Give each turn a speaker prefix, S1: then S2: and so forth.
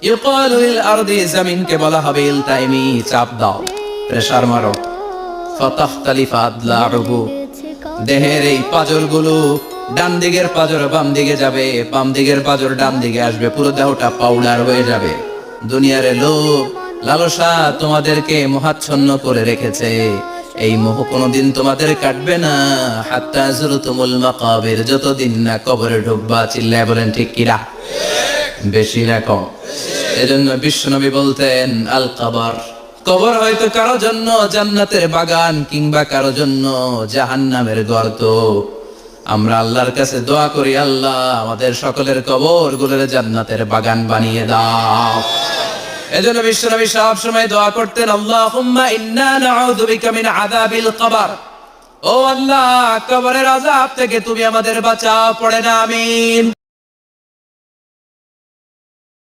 S1: ইউকালু লিল আরদি, জমিনকে বলা হবে ইলতাইমি, চাপ দাও, প্রেসার মারো। ফাতাখতালিফা আদলাউহু, দেহের এই পাঁজরগুলো ডান দিকের পাঁজর বাম দিকে যাবে, বাম দিকের পাঁজর ডান দিকে আসবে, পুরো দেহটা পাউডার হয়ে যাবে। দুনিয়ার লোভ লালসা তোমাদেরকে মোহাচ্ছন্ন করে রেখেছে, এই মোহ কোনোদিন তোমাদের কাটবে না। হাত্তা যুরতুমুল মাকাবির, যতদিন না কবরে ঢুকবা। চিল্লায় বলেন ঠিক কিনা? বেশি না কম? এজন্য বিশ্বনবী বলতেন আল কবর, কবর হয়তো কারো জন্য জান্নাতের বাগান, কিংবা কারো জন্য জাহান্নামের গর্ত। আমরা আল্লাহর কাছে দোয়া করি, আল্লাহ আমাদের সকলের কবর গুলোর জান্নাতের বাগান বানিয়ে দাও। এজন্য বিশ্বনবী সব সময় দোয়া করতেন, আল্লাহুম্মা ইন্না নাউযু বিকা মিন আযাবিল কবর, ও আল্লাহ কবরের আযাব থেকে তুমি আমাদের বাঁচাও। পড়ে না আমিন।